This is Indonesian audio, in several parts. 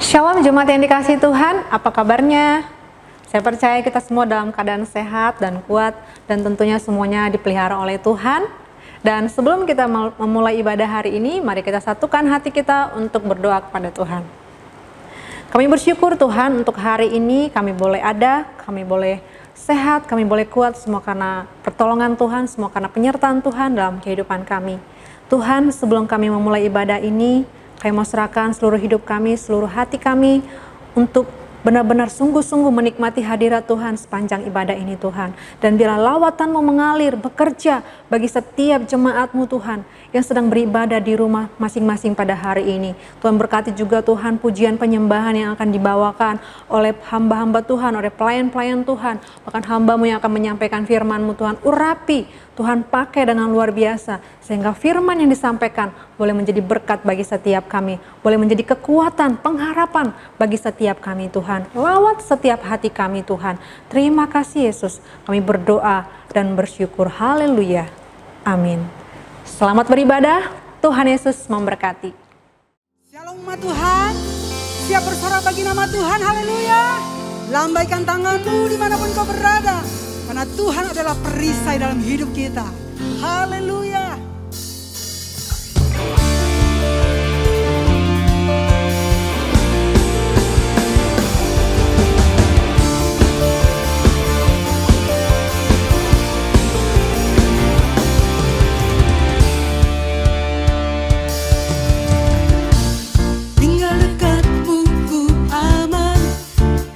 Shalom jemaat yang dikasihi Tuhan, apa kabarnya? Saya percaya kita semua dalam keadaan sehat dan kuat dan tentunya semuanya dipelihara oleh Tuhan. Dan sebelum kita memulai ibadah hari ini, mari kita satukan hati kita untuk berdoa kepada Tuhan. Kami bersyukur Tuhan untuk hari ini kami boleh ada, kami boleh sehat, kami boleh kuat, semua karena pertolongan Tuhan, semua karena penyertaan Tuhan dalam kehidupan kami. Tuhan, sebelum kami memulai ibadah ini, kami mau serahkan seluruh hidup kami, seluruh hati kami untuk benar-benar sungguh-sungguh menikmati hadirat Tuhan sepanjang ibadah ini Tuhan. Dan biarlah lawatan-Mu mengalir, bekerja bagi setiap jemaat-Mu Tuhan yang sedang beribadah di rumah masing-masing pada hari ini. Tuhan berkati juga Tuhan pujian penyembahan yang akan dibawakan oleh hamba-hamba Tuhan, oleh pelayan-pelayan Tuhan. Bahkan hamba-Mu yang akan menyampaikan firman-Mu Tuhan, urapi Tuhan pakai dengan luar biasa, sehingga firman yang disampaikan boleh menjadi berkat bagi setiap kami, boleh menjadi kekuatan, pengharapan bagi setiap kami Tuhan. Lawat setiap hati kami Tuhan. Terima kasih Yesus, kami berdoa dan bersyukur. Haleluya. Amin. Selamat beribadah, Tuhan Yesus memberkati. Shalom umat Tuhan, siap bersorak bagi nama Tuhan, haleluya. Lambaikan tanganmu dimanapun kau berada. Karena Tuhan adalah perisai dalam hidup kita. Haleluya. Tinggal dekatmu ku aman,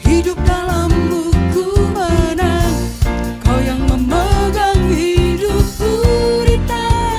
hidup dalammu ku menang. Kau yang memegang hidupku di tangan.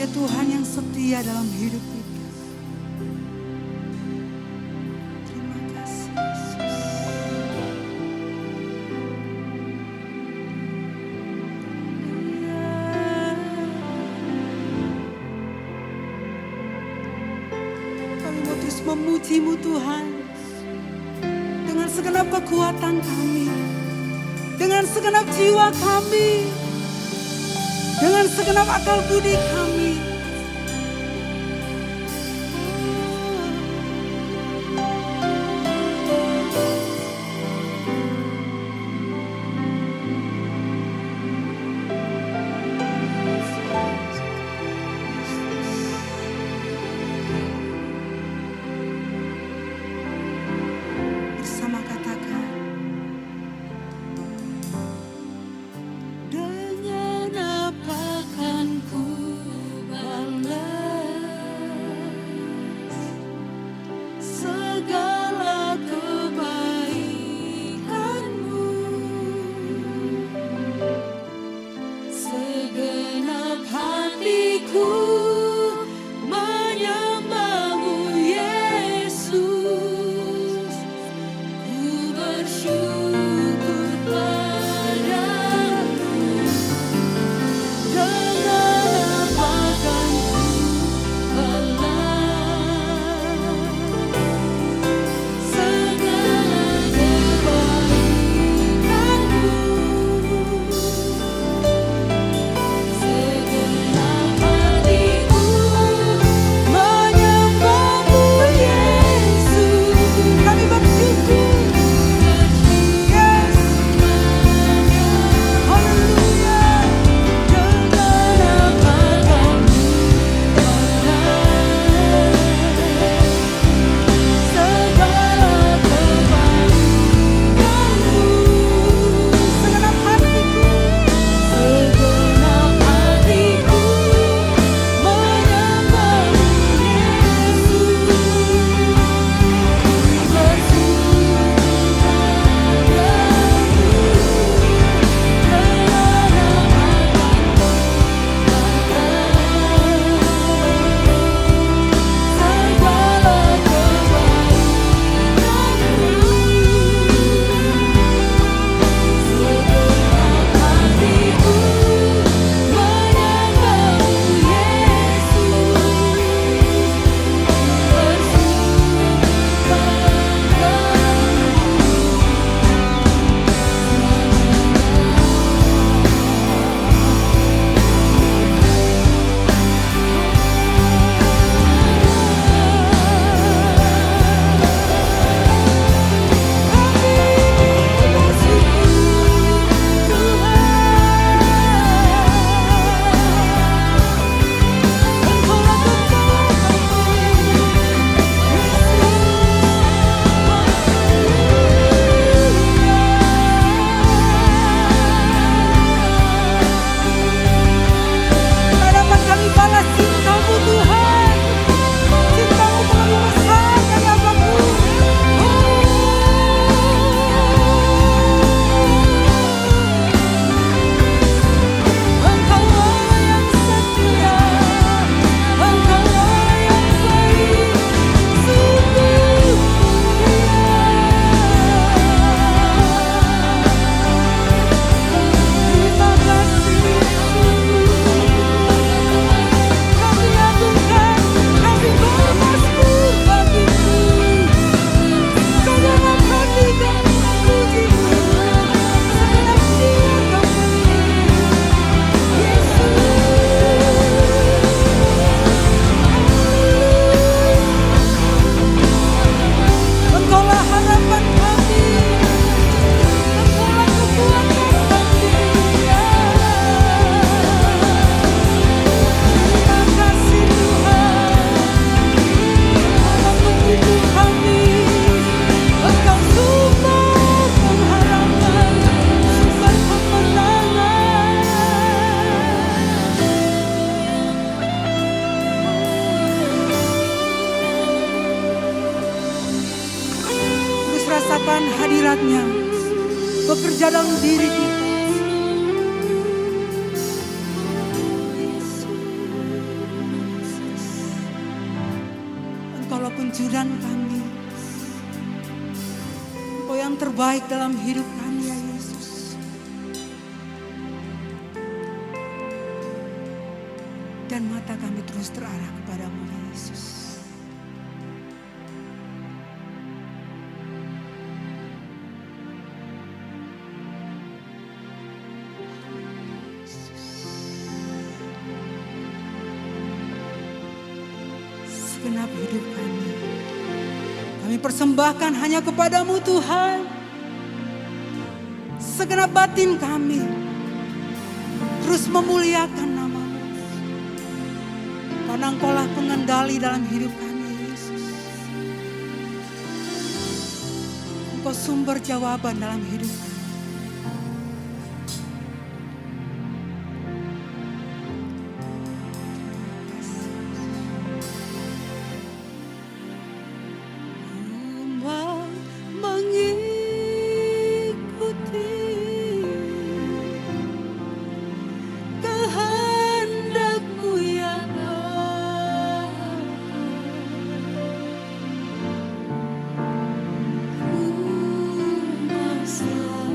Dia Tuhan yang setia dalam hidup kita. Terima kasih Yesus. Kami mau terus memuji-Mu Tuhan, dengan segenap kekuatan kami, dengan segenap jiwa kami, dengan segenap akal budi kami. Bersama katakan, dengan apa kan ku balas segala kebaikan-Mu. Segenap hatiku menyembah-Mu Yesus. Ku bersyukur padamu. Dengan apa kan ku balas segala kebaikan-Mu. Segenap hatiku menyembah-Mu Yesus. Kami bersyukur. Yes. Haleluya. Dengan apa kan ku balas segala kebaikan-Mu. Segenap hatiku menyembah-Mu Tak dapat kami balas cinta-Mu Tuhan. Cinta-Mu terlalu besar dari apapun. Engkau-Lah yang setia, Engkau-Lah yang baik, sungguh terima kasih kami agungkan, kami bermasmur bagi-Mu. Segenap hati kami memuji-Mu, segenap jiwa kami. Yesus. Engkau-Lah harapan kami, Engkau-Lah kekuatan kami. Terima kasih Tuhan, dalam hidup kami. Engkau sumber pengharapan, sumber kemenangan. Terus rasakan hadirat-Nya bekerja dalam diri kita. anjuran kami. Engkau yang terbaik dalam hidup kami ya Yesus. Dan mata kami terus terarah kepadamu ya Yesus. Segenap hidup kami persembahkan hanya kepadamu Tuhan. Segenap batin kami terus memuliakan nama-Mu. Karena Engkaulah pengendali dalam hidup kami Yesus. Engkau sumber jawaban dalam hidup kami. Ku masih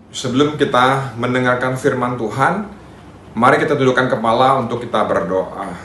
Sebelum kita mendengarkan firman Tuhan, mari kita tundukkan kepala untuk kita berdoa.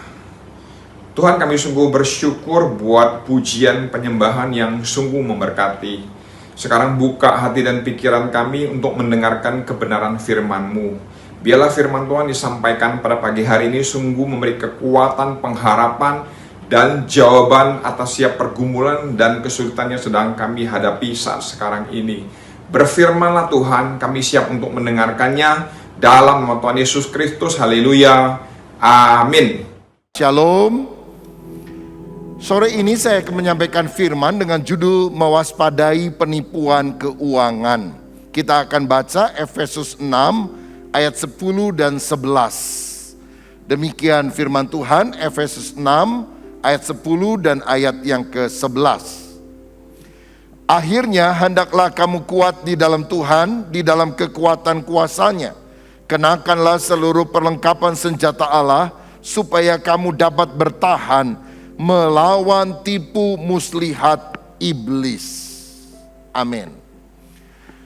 Tuhan, kami sungguh bersyukur buat pujian penyembahan yang sungguh memberkati. Sekarang buka hati dan pikiran kami untuk mendengarkan kebenaran firman-Mu. Biarlah firman Tuhan disampaikan pada pagi hari ini sungguh memberi kekuatan, pengharapan, dan jawaban atas setiap pergumulan dan kesulitan yang sedang kami hadapi saat sekarang ini. Berfirmanlah Tuhan, kami siap untuk mendengarkannya dalam nama Tuhan Yesus Kristus. Haleluya. Amin. Shalom. Sore ini saya akan menyampaikan firman dengan judul mewaspadai penipuan keuangan. Kita akan baca Efesus 6 ayat 10 dan 11. Demikian firman Tuhan, Efesus 6 ayat 10 dan ayat yang ke-11. Akhirnya hendaklah kamu kuat di dalam Tuhan, di dalam kekuatan kuasa-Nya. Kenakanlah seluruh perlengkapan senjata Allah, supaya kamu dapat bertahan melawan tipu muslihat iblis. Amin.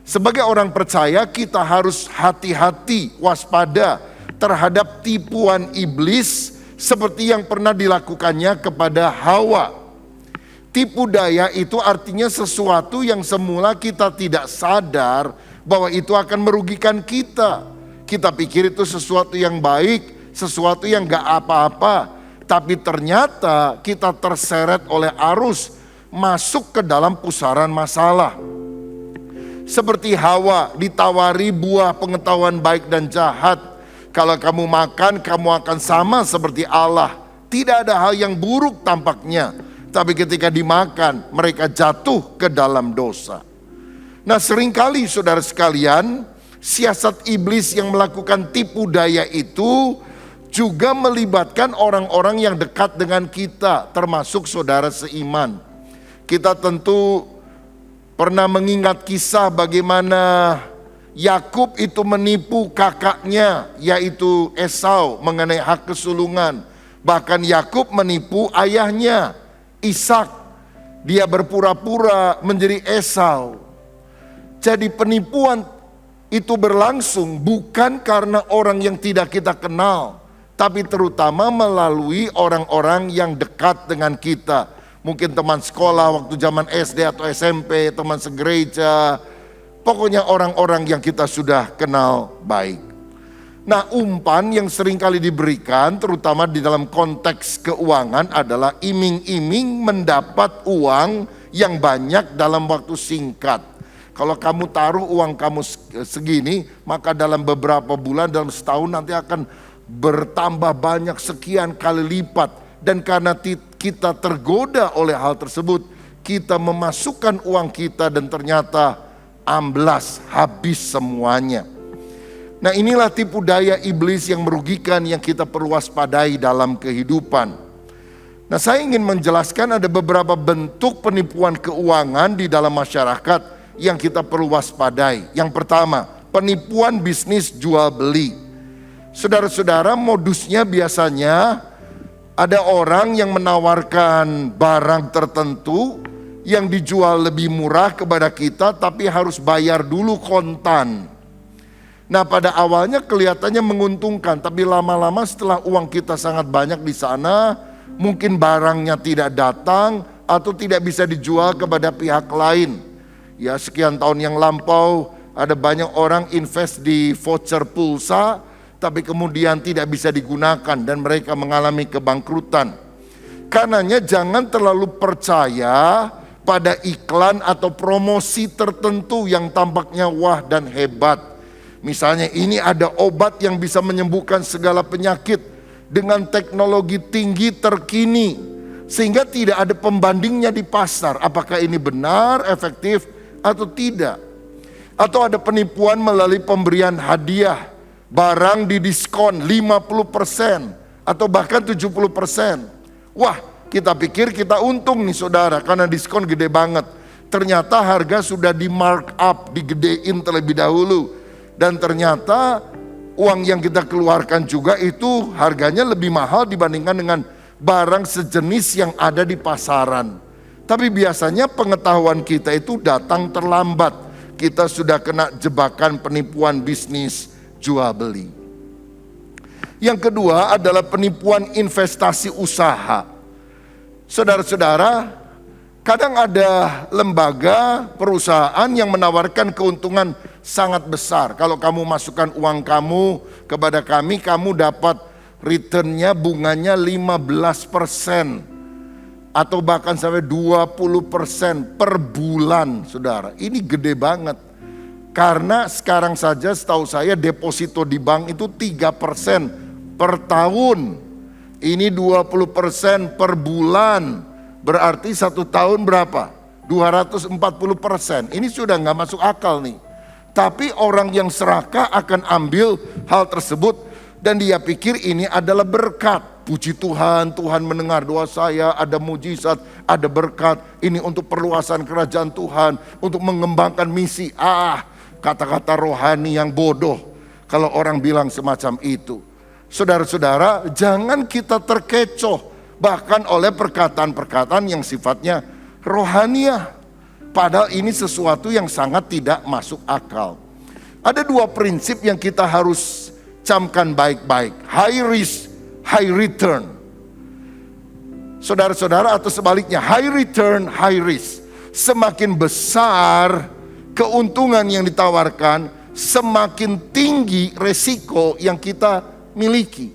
Sebagai orang percaya, kita harus hati-hati, waspada terhadap tipuan iblis seperti yang pernah dilakukannya kepada Hawa. Tipu daya itu artinya sesuatu yang semula kita tidak sadar bahwa itu akan merugikan kita. Kita pikir itu sesuatu yang baik, sesuatu yang gak apa-apa. Tapi ternyata kita terseret oleh arus, masuk ke dalam pusaran masalah. Seperti Hawa ditawari buah pengetahuan baik dan jahat. Kalau kamu makan, kamu akan sama seperti Allah. Tidak ada hal yang buruk tampaknya. Tapi ketika dimakan, mereka jatuh ke dalam dosa. Nah, seringkali saudara sekalian, siasat iblis yang melakukan tipu daya itu juga melibatkan orang-orang yang dekat dengan kita, termasuk saudara seiman. Kita tentu pernah mengingat kisah bagaimana Yakub itu menipu kakaknya, yaitu Esau, mengenai hak kesulungan. Bahkan Yakub menipu ayahnya, Ishak. Dia berpura-pura menjadi Esau. Jadi penipuan itu berlangsung bukan karena orang yang tidak kita kenal, tapi terutama melalui orang-orang yang dekat dengan kita. Mungkin teman sekolah waktu zaman SD atau SMP, teman segereja, pokoknya orang-orang yang kita sudah kenal baik. Nah, umpan yang seringkali diberikan terutama di dalam konteks keuangan adalah iming-iming mendapat uang yang banyak dalam waktu singkat. Kalau kamu taruh uang kamu segini, maka dalam beberapa bulan, dalam setahun nanti akan bertambah banyak sekian kali lipat. Dan karena kita tergoda oleh hal tersebut, kita memasukkan uang kita dan ternyata amblas, habis semuanya. Nah, inilah tipu daya iblis yang merugikan yang kita perlu waspadai dalam kehidupan. Nah, saya ingin menjelaskan ada beberapa bentuk penipuan keuangan di dalam masyarakat yang kita perlu waspadai. Yang pertama, penipuan bisnis jual beli. Saudara-saudara, modusnya biasanya ada orang yang menawarkan barang tertentu yang dijual lebih murah kepada kita, tapi harus bayar dulu kontan. Nah, pada awalnya kelihatannya menguntungkan, tapi lama-lama setelah uang kita sangat banyak di sana, mungkin barangnya tidak datang atau tidak bisa dijual kepada pihak lain. Ya, sekian tahun yang lampau ada banyak orang invest di voucher pulsa, tapi kemudian tidak bisa digunakan dan mereka mengalami kebangkrutan. Karenanya jangan terlalu percaya pada iklan atau promosi tertentu yang tampaknya wah dan hebat. Misalnya ini ada obat yang bisa menyembuhkan segala penyakit dengan teknologi tinggi terkini, sehingga tidak ada pembandingnya di pasar. Apakah ini benar, efektif atau tidak? Atau ada penipuan melalui pemberian hadiah, barang didiskon 50% atau bahkan 70%. Wah, kita pikir kita untung nih saudara karena diskon gede banget. Ternyata harga sudah di mark up, digedein terlebih dahulu. Dan ternyata uang yang kita keluarkan juga itu harganya lebih mahal dibandingkan dengan barang sejenis yang ada di pasaran. Tapi biasanya pengetahuan kita itu datang terlambat. kita sudah kena jebakan penipuan bisnis jual beli. Yang kedua adalah penipuan investasi usaha. Saudara-saudara, kadang ada lembaga perusahaan yang menawarkan keuntungan sangat besar. Kalau kamu masukkan uang kamu kepada kami, kamu dapat returnnya bunganya 15% atau bahkan sampai 20% per bulan, saudara. Ini gede banget. Karena sekarang saja setahu saya deposito di bank itu 3% per tahun. Ini 20% per bulan. Berarti 1 tahun berapa? 240%. Ini sudah nggak masuk akal nih. Tapi orang yang serakah akan ambil hal tersebut dan dia pikir ini adalah berkat. Puji Tuhan, Tuhan mendengar doa saya, ada mujizat, ada berkat. Ini untuk perluasan kerajaan Tuhan, untuk mengembangkan misi. Kata-kata rohani yang bodoh kalau orang bilang semacam itu. Saudara-saudara, jangan kita terkecoh bahkan oleh perkataan-perkataan yang sifatnya rohaniah. Padahal ini sesuatu yang sangat tidak masuk akal. Ada 2 prinsip yang kita harus camkan baik-baik. High risk, high return. Saudara-saudara, atau sebaliknya, high return, high risk. Semakin besar keuntungan yang ditawarkan, semakin tinggi resiko yang kita miliki.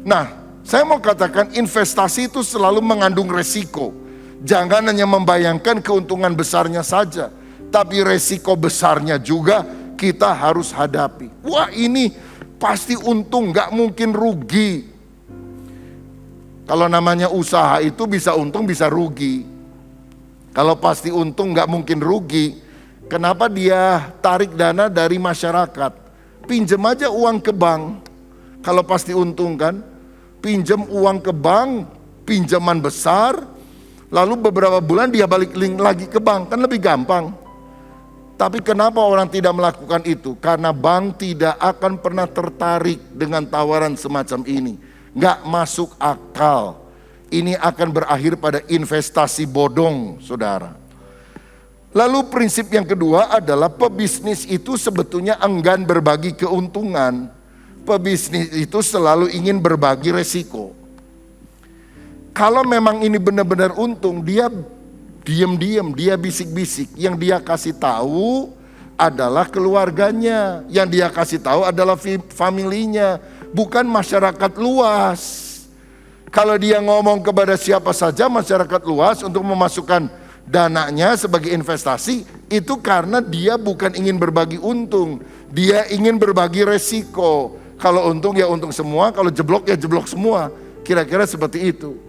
Nah, saya mau katakan investasi itu selalu mengandung resiko. Jangan hanya membayangkan keuntungan besarnya saja, tapi resiko besarnya juga kita harus hadapi. Wah, ini pasti untung, gak mungkin rugi. Kalau namanya usaha itu bisa untung bisa rugi. Kalau pasti untung gak mungkin rugi, kenapa dia tarik dana dari masyarakat? Pinjam aja uang ke bank, kalau pasti untung kan. Pinjam uang ke bank, pinjaman besar, lalu beberapa bulan dia balik lagi ke bank, kan lebih gampang. Tapi kenapa orang tidak melakukan itu? Karena bank tidak akan pernah tertarik dengan tawaran semacam ini. Nggak masuk akal. Ini akan berakhir pada investasi bodong, saudara. Lalu prinsip yang kedua adalah pebisnis itu sebetulnya enggan berbagi keuntungan. Pebisnis itu selalu ingin berbagi resiko. Kalau memang ini benar-benar untung, dia diam-diam, dia bisik-bisik. Yang dia kasih tahu adalah keluarganya. Yang dia kasih tahu adalah familinya, bukan masyarakat luas. Kalau dia ngomong kepada siapa saja masyarakat luas untuk memasukkan dananya sebagai investasi, itu karena dia bukan ingin berbagi untung, dia ingin berbagi resiko. Kalau untung ya untung semua, kalau jeblok ya jeblok semua, kira-kira seperti itu.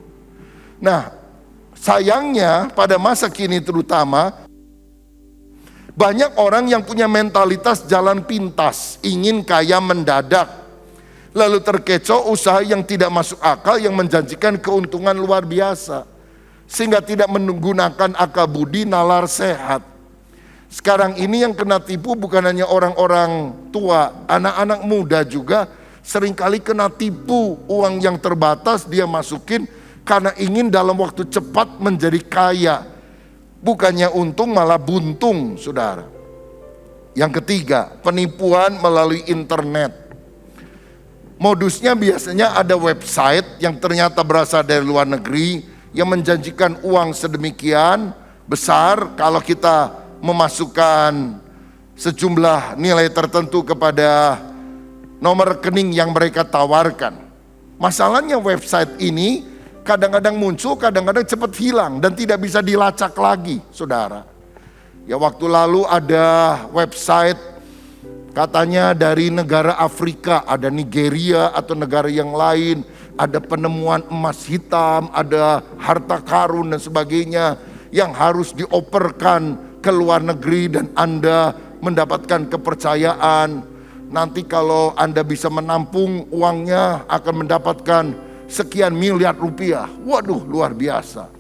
Nah, sayangnya pada masa kini terutama banyak orang yang punya mentalitas jalan pintas, ingin kaya mendadak, lalu terkecoh usaha yang tidak masuk akal yang menjanjikan keuntungan luar biasa, sehingga tidak menggunakan akal budi nalar sehat. Sekarang ini yang kena tipu bukan hanya orang-orang tua, anak-anak muda juga seringkali kena tipu. Uang yang terbatas dia masukin karena ingin dalam waktu cepat menjadi kaya. Bukannya untung malah buntung, saudara. Yang ketiga, penipuan melalui internet. Modusnya biasanya ada website yang ternyata berasal dari luar negeri, yang menjanjikan uang sedemikian besar kalau kita memasukkan sejumlah nilai tertentu kepada nomor rekening yang mereka tawarkan. Masalahnya website ini kadang-kadang muncul, kadang-kadang cepat hilang dan tidak bisa dilacak lagi, saudara. Ya, waktu lalu ada website katanya dari negara Afrika, ada Nigeria atau negara yang lain, ada penemuan emas hitam, ada harta karun dan sebagainya yang harus dioperkan ke luar negeri dan Anda mendapatkan kepercayaan. Nanti kalau Anda bisa menampung uangnya akan mendapatkan sekian miliar rupiah. Waduh, luar biasa.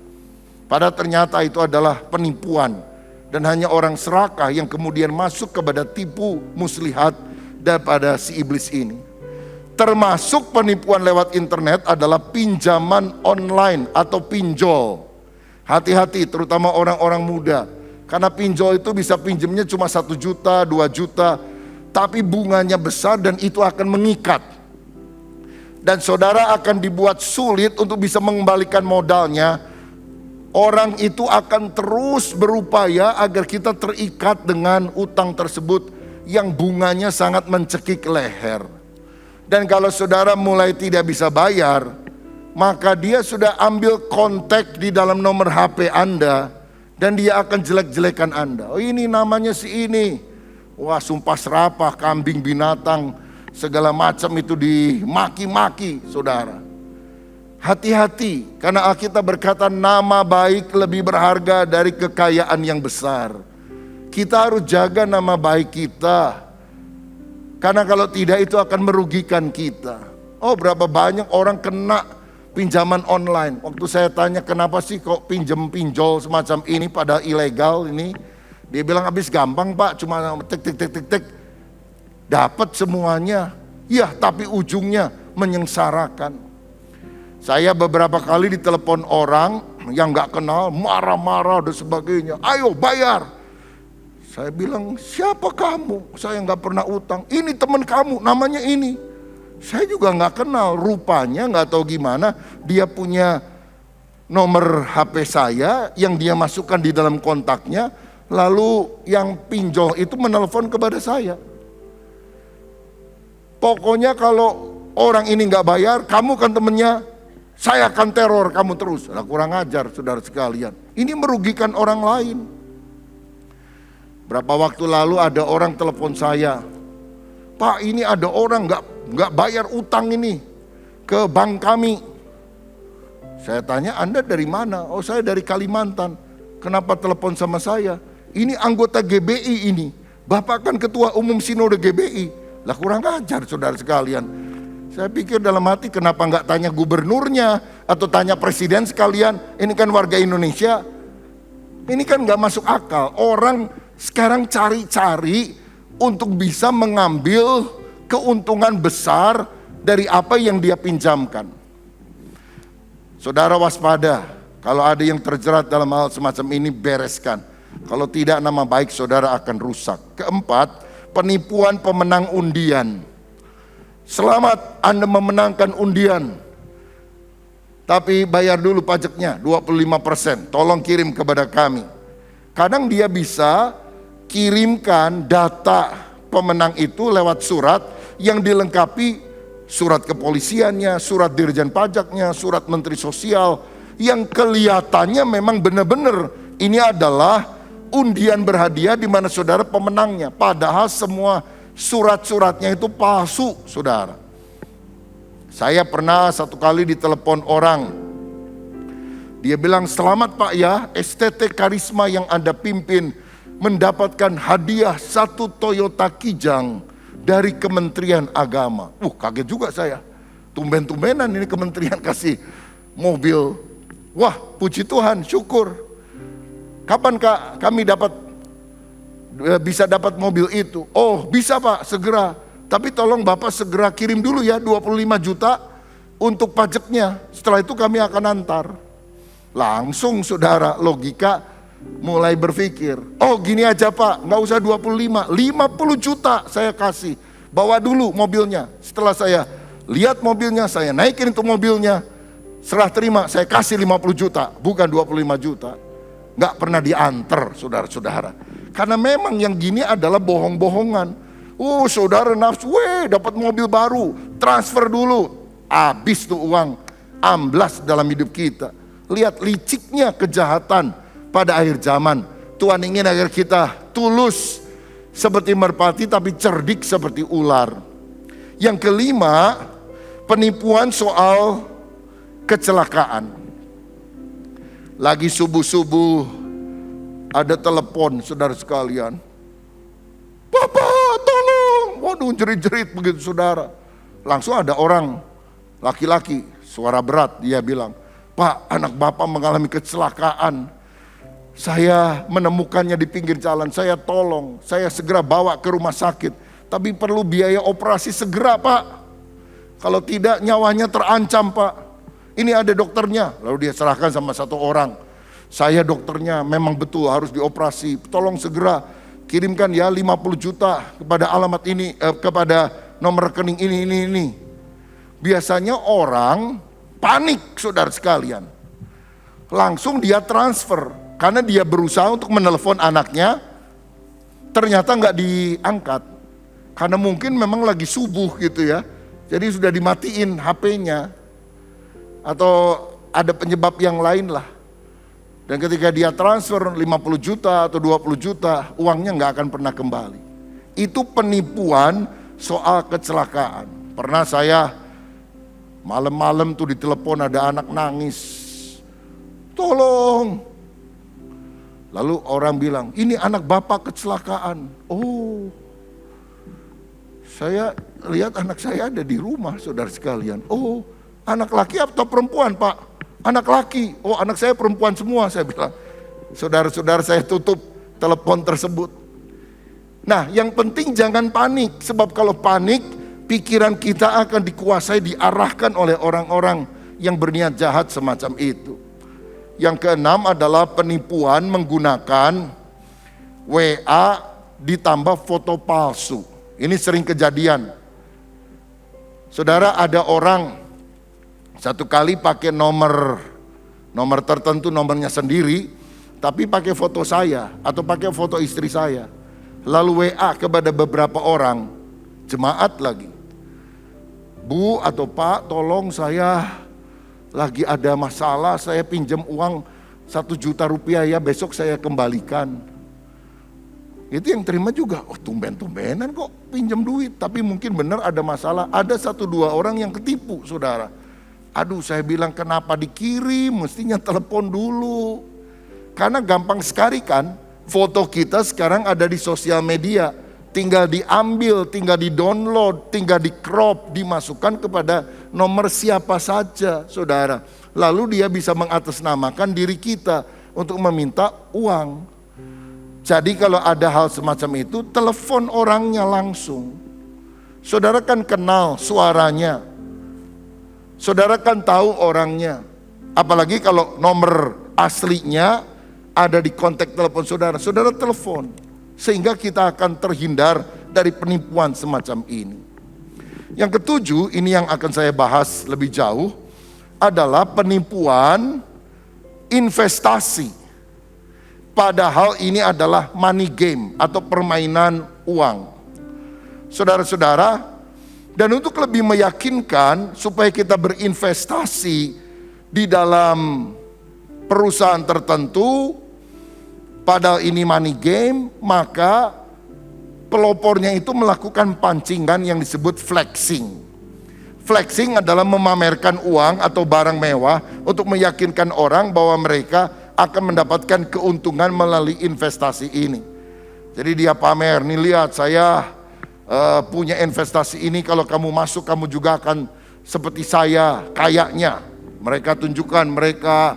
Padahal ternyata itu adalah penipuan dan hanya orang serakah yang kemudian masuk kepada tipu muslihat daripada si iblis ini. Termasuk penipuan lewat internet adalah pinjaman online atau pinjol. Hati-hati terutama orang-orang muda. Karena pinjol itu bisa pinjemnya cuma 1 juta, 2 juta. Tapi bunganya besar dan itu akan mengikat. Dan saudara akan dibuat sulit untuk bisa mengembalikan modalnya. Orang itu akan terus berupaya agar kita terikat dengan utang tersebut yang bunganya sangat mencekik leher. Dan kalau saudara mulai tidak bisa bayar, maka dia sudah ambil kontak di dalam nomor HP Anda. Dan dia akan jelek-jelekan Anda. Oh, ini namanya si ini. Wah, sumpah serapah, kambing binatang, segala macam itu dimaki-maki, saudara. Hati-hati, karena Alkitab berkata nama baik lebih berharga dari kekayaan yang besar. Kita harus jaga nama baik kita. Karena kalau tidak itu akan merugikan kita. Oh, berapa banyak orang kena pinjaman online. Waktu saya tanya kenapa sih kok pinjol semacam ini pada ilegal ini. Dia bilang habis gampang Pak, cuma tik. Dapat semuanya. Ya, tapi ujungnya menyengsarakan. Saya beberapa kali ditelepon orang yang gak kenal, marah-marah dan sebagainya. Ayo bayar. Saya bilang, siapa kamu? Saya gak pernah utang. Ini teman kamu, namanya ini. Saya juga gak kenal, rupanya gak tahu gimana. Dia punya nomor HP saya yang dia masukkan di dalam kontaknya. Lalu yang pinjol itu menelpon kepada saya. Pokoknya kalau orang ini gak bayar, kamu kan temennya, saya akan teror kamu terus. Nah, kurang ajar saudara sekalian. Ini merugikan orang lain. Berapa waktu lalu ada orang telepon saya, Pak ini ada orang nggak bayar utang ini ke bank kami. Saya tanya, Anda dari mana? Oh, saya dari Kalimantan. Kenapa telepon sama saya? Ini anggota GBI ini. Bapak kan ketua umum sinode GBI. Lah kurang ajar saudara sekalian. Saya pikir dalam hati kenapa nggak tanya gubernurnya atau tanya presiden sekalian. Ini kan warga Indonesia. Ini kan nggak masuk akal. Orang sekarang cari-cari untuk bisa mengambil keuntungan besar dari apa yang dia pinjamkan. Saudara waspada, kalau ada yang terjerat dalam hal semacam ini bereskan. Kalau tidak nama baik saudara akan rusak. Keempat, penipuan pemenang undian. Selamat Anda memenangkan undian. Tapi bayar dulu pajaknya 25%. Tolong kirim kepada kami. Kadang dia bisa kirimkan data pemenang itu lewat surat yang dilengkapi surat kepolisiannya, surat dirjen pajaknya, surat menteri sosial, yang kelihatannya memang benar-benar ini adalah undian berhadiah di mana saudara pemenangnya. Padahal semua surat-suratnya itu palsu, saudara. Saya pernah satu kali ditelepon orang. Dia bilang, selamat Pak ya, STT Karisma yang Anda pimpin mendapatkan hadiah 1 Toyota Kijang dari Kementerian Agama. Kaget juga saya. Tumben-tumbenan ini kementerian kasih mobil. Wah, puji Tuhan, syukur. Kapan Kak kami bisa dapat mobil itu? Oh, bisa Pak, segera. Tapi tolong Bapak segera kirim dulu ya 25 juta untuk pajaknya. Setelah itu kami akan antar. Langsung saudara, logika mulai berpikir, oh gini aja Pak, nggak usah 25, 50 juta saya kasih. Bawa dulu mobilnya. Setelah saya lihat mobilnya, saya naikin itu mobilnya. Serah terima, saya kasih 50 juta, bukan 25 juta. Nggak pernah diantar saudara-saudara. Karena memang yang gini adalah bohong-bohongan. Saudara nafsu, dapat mobil baru, transfer dulu. Habis tuh uang, amblas dalam hidup kita. Lihat liciknya kejahatan pada akhir zaman. Tuhan ingin agar kita tulus seperti merpati tapi cerdik seperti ular. Yang kelima, penipuan soal kecelakaan. Lagi subuh-subuh ada telepon saudara sekalian. Bapak tolong. Waduh jerit-jerit begitu saudara. Langsung ada orang laki-laki suara berat, dia bilang, Pak anak Bapak mengalami kecelakaan. Saya menemukannya di pinggir jalan, saya tolong, saya segera bawa ke rumah sakit. Tapi perlu biaya operasi segera Pak. Kalau tidak nyawanya terancam Pak. Ini ada dokternya. Lalu dia serahkan sama satu orang. Saya dokternya memang betul harus dioperasi, tolong segera kirimkan ya 50 juta kepada alamat ini, kepada nomor rekening ini. Biasanya orang panik saudara sekalian. Langsung dia transfer, karena dia berusaha untuk menelepon anaknya, ternyata nggak diangkat. Karena mungkin memang lagi subuh gitu ya, jadi sudah dimatiin HP-nya. Atau ada penyebab yang lain lah. Dan ketika dia transfer 50 juta atau 20 juta, uangnya nggak akan pernah kembali. Itu penipuan soal kecelakaan. Pernah saya malam-malam tuh ditelepon ada anak nangis. Tolong. Lalu orang bilang, ini anak bapak kecelakaan. Oh, saya lihat anak saya ada di rumah saudara sekalian. Oh, anak laki atau perempuan pak? Anak laki, oh anak saya perempuan semua, saya bilang. Saudara-saudara saya tutup telepon tersebut. Nah yang penting jangan panik, sebab kalau panik pikiran kita akan dikuasai, diarahkan oleh orang-orang yang berniat jahat semacam itu. Yang keenam adalah penipuan menggunakan WA ditambah foto palsu. Ini sering kejadian. Saudara, ada orang satu kali pakai nomor tertentu, nomornya sendiri, tapi pakai foto saya atau pakai foto istri saya. Lalu WA kepada beberapa orang, jemaat lagi. Bu atau Pak, tolong saya lagi ada masalah, saya pinjam uang 1 juta rupiah ya, besok saya kembalikan. Itu yang terima juga, oh tumben-tumbenan kok pinjam duit, tapi mungkin benar ada masalah. Ada 1-2 orang yang ketipu saudara. Aduh saya bilang kenapa dikirim, mestinya telepon dulu. Karena gampang sekali kan, foto kita sekarang ada di sosial media. Tinggal diambil, tinggal di-download, tinggal di-crop, dimasukkan kepada nomor siapa saja saudara. Lalu dia bisa mengatasnamakan diri kita untuk meminta uang. Jadi kalau ada hal semacam itu, telepon orangnya langsung. Saudara kan kenal suaranya. Saudara kan tahu orangnya. Apalagi kalau nomor aslinya ada di kontak telepon saudara. Saudara telepon. Sehingga kita akan terhindar dari penipuan semacam ini. Yang ketujuh, ini yang akan saya bahas lebih jauh, adalah penipuan investasi. Padahal ini adalah money game atau permainan uang. Saudara-saudara, dan untuk lebih meyakinkan supaya kita berinvestasi di dalam perusahaan tertentu, padahal ini money game, maka pelopornya itu melakukan pancingan yang disebut flexing. Flexing adalah memamerkan uang atau barang mewah untuk meyakinkan orang bahwa mereka akan mendapatkan keuntungan melalui investasi ini. Jadi dia pamer, nih lihat saya punya investasi ini, kalau kamu masuk kamu juga akan seperti saya kayaknya. Mereka tunjukkan mereka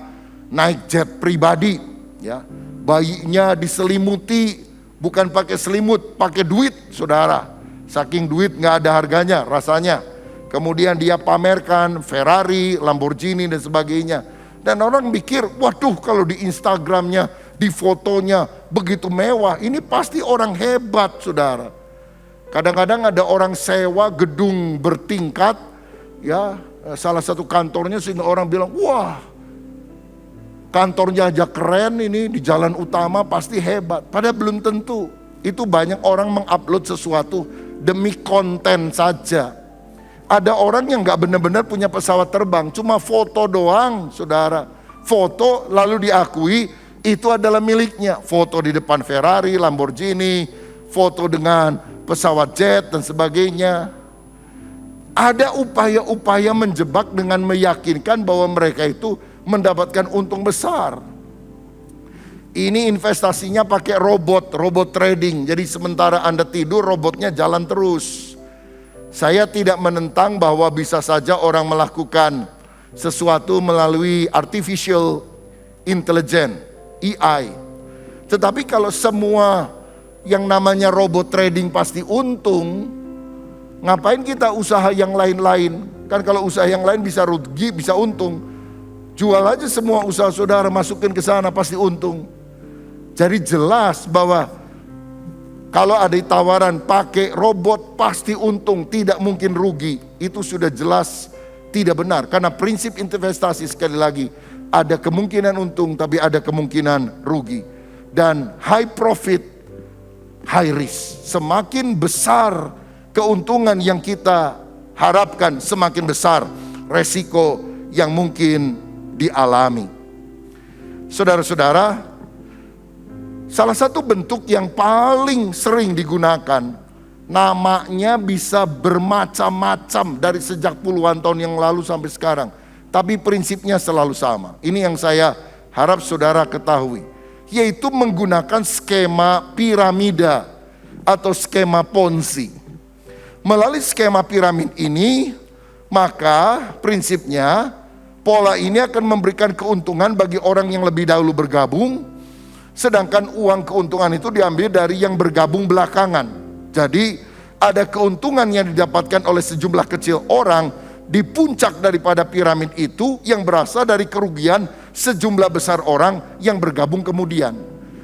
naik jet pribadi ya. Bayinya diselimuti, bukan pakai selimut, pakai duit saudara. Saking duit gak ada harganya rasanya. Kemudian dia pamerkan Ferrari, Lamborghini dan sebagainya. Dan orang mikir, waduh kalau di Instagramnya, di fotonya begitu mewah, ini pasti orang hebat saudara. Kadang-kadang ada orang sewa gedung bertingkat, ya salah satu kantornya sehingga orang bilang, wah kantornya aja keren ini di jalan utama pasti hebat. Padahal belum tentu. Itu banyak orang mengupload sesuatu demi konten saja. Ada orang yang gak benar-benar punya pesawat terbang, cuma foto doang saudara. Foto lalu diakui itu adalah miliknya. Foto di depan Ferrari, Lamborghini, foto dengan pesawat jet dan sebagainya. Ada upaya-upaya menjebak dengan meyakinkan bahwa mereka itu mendapatkan untung besar. Ini investasinya pakai robot trading. Jadi sementara Anda tidur, robotnya jalan terus. Saya tidak menentang bahwa bisa saja orang melakukan sesuatu melalui artificial intelligence, AI. Tetapi kalau semua yang namanya robot trading pasti untung, ngapain kita usaha yang lain-lain? Kan kalau usaha yang lain bisa rugi, bisa untung. Jual aja semua usaha saudara, masukin ke sana, pasti untung. Jadi jelas bahwa kalau ada tawaran pakai robot pasti untung, tidak mungkin rugi. Itu sudah jelas tidak benar. Karena prinsip investasi sekali lagi, ada kemungkinan untung tapi ada kemungkinan rugi. Dan high profit, high risk. Semakin besar keuntungan yang kita harapkan, semakin besar resiko yang mungkin dialami. Saudara-saudara, salah satu bentuk yang paling sering digunakan, namanya bisa bermacam-macam dari sejak puluhan tahun yang lalu sampai sekarang. Tapi prinsipnya selalu sama. Ini yang saya harap saudara ketahui. Yaitu menggunakan skema piramida atau skema Ponzi. Melalui skema piramid ini, maka prinsipnya pola ini akan memberikan keuntungan bagi orang yang lebih dahulu bergabung, sedangkan uang keuntungan itu diambil dari yang bergabung belakangan. Jadi ada keuntungan yang didapatkan oleh sejumlah kecil orang di puncak daripada piramid itu yang berasal dari kerugian sejumlah besar orang yang bergabung kemudian.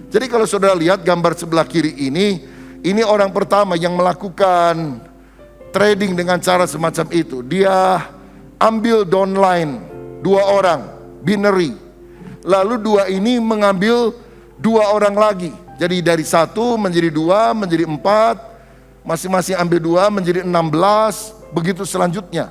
Jadi kalau saudara lihat gambar sebelah kiri ini orang pertama yang melakukan trading dengan cara semacam itu. Dia ambil downline 2 orang, binary. Lalu 2 ini mengambil 2 orang lagi. Jadi dari 1 menjadi 2, menjadi 4, masing-masing ambil 2 menjadi 16, begitu selanjutnya.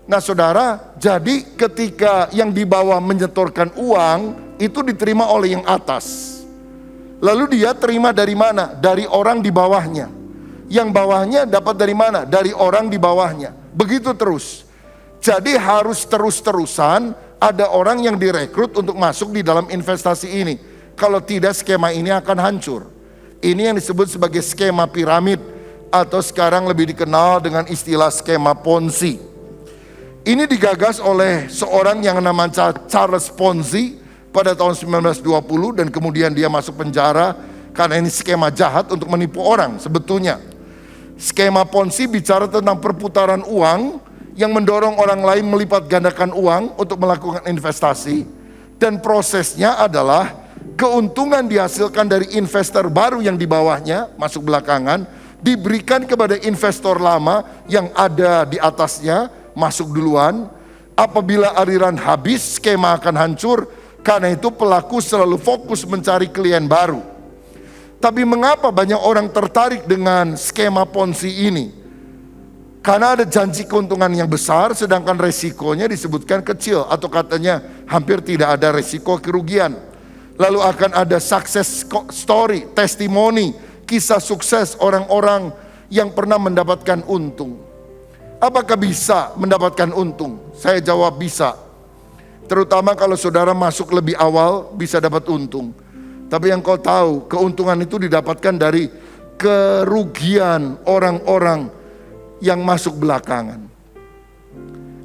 Nah saudara, jadi ketika yang di bawah menyetorkan uang, itu diterima oleh yang atas. Lalu dia terima dari mana? Dari orang di bawahnya. Yang bawahnya dapat dari mana? Dari orang di bawahnya. Begitu terus. Jadi harus terus-terusan ada orang yang direkrut untuk masuk di dalam investasi ini. Kalau tidak, skema ini akan hancur. Ini yang disebut sebagai skema piramid, atau sekarang lebih dikenal dengan istilah skema Ponzi. Ini digagas oleh seorang yang namanya Charles Ponzi pada tahun 1920, dan kemudian dia masuk penjara karena ini skema jahat untuk menipu orang sebetulnya. Skema Ponzi bicara tentang perputaran uang yang mendorong orang lain melipat gandakan uang untuk melakukan investasi. Dan prosesnya adalah keuntungan dihasilkan dari investor baru yang di bawahnya, masuk belakangan, diberikan kepada investor lama yang ada di atasnya, masuk duluan. Apabila aliran habis, skema akan hancur. Karena itu pelaku selalu fokus mencari klien baru. Tapi mengapa banyak orang tertarik dengan skema Ponzi ini? Karena ada janji keuntungan yang besar, sedangkan resikonya disebutkan kecil, atau katanya hampir tidak ada resiko kerugian. Lalu akan ada success story, testimoni, kisah sukses orang-orang yang pernah mendapatkan untung. Apakah bisa mendapatkan untung? Saya jawab bisa. Terutama kalau saudara masuk lebih awal bisa dapat untung. Tapi yang kau tahu, keuntungan itu didapatkan dari kerugian orang-orang yang masuk belakangan.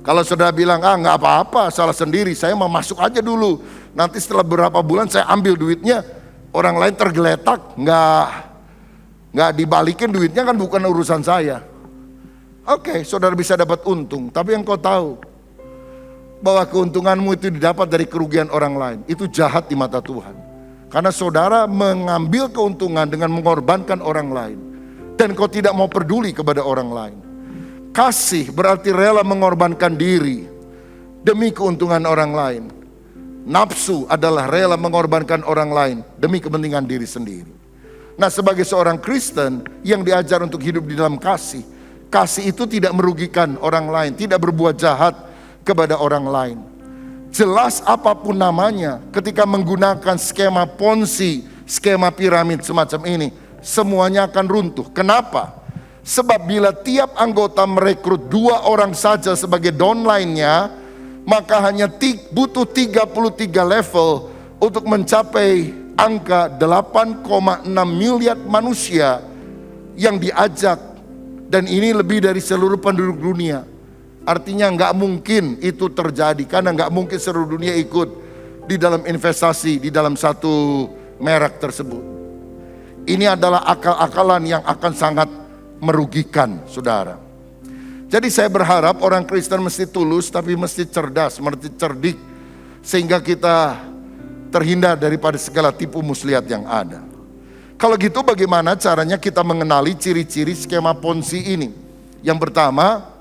Kalau saudara bilang, nggak apa-apa, salah sendiri, saya mau masuk aja dulu. Nanti setelah beberapa bulan saya ambil duitnya, orang lain tergeletak, nggak dibalikin duitnya, kan bukan urusan saya. Oke, saudara bisa dapat untung, tapi yang kau tahu bahwa keuntunganmu itu didapat dari kerugian orang lain, itu jahat di mata Tuhan. Karena saudara mengambil keuntungan dengan mengorbankan orang lain, dan kau tidak mau peduli kepada orang lain. Kasih berarti rela mengorbankan diri demi keuntungan orang lain. Nafsu adalah rela mengorbankan orang lain demi kepentingan diri sendiri. Nah, sebagai seorang Kristen yang diajar untuk hidup di dalam kasih, kasih itu tidak merugikan orang lain, tidak berbuat jahat kepada orang lain. Jelas apapun namanya, ketika menggunakan skema Ponzi, skema piramid semacam ini, semuanya akan runtuh. Kenapa? Sebab bila tiap anggota merekrut 2 orang saja sebagai downline-nya, maka hanya butuh 33 level untuk mencapai angka 8,6 miliar manusia yang diajak. Dan ini lebih dari seluruh penduduk dunia. Artinya nggak mungkin itu terjadi, karena nggak mungkin seluruh dunia ikut di dalam investasi di dalam satu merek tersebut. Ini adalah akal-akalan yang akan sangat merugikan saudara. Jadi saya berharap orang Kristen mesti tulus, tapi mesti cerdas, mesti cerdik, sehingga kita terhindar daripada segala tipu muslihat yang ada. Kalau gitu bagaimana caranya kita mengenali ciri-ciri skema Ponzi ini? Yang pertama,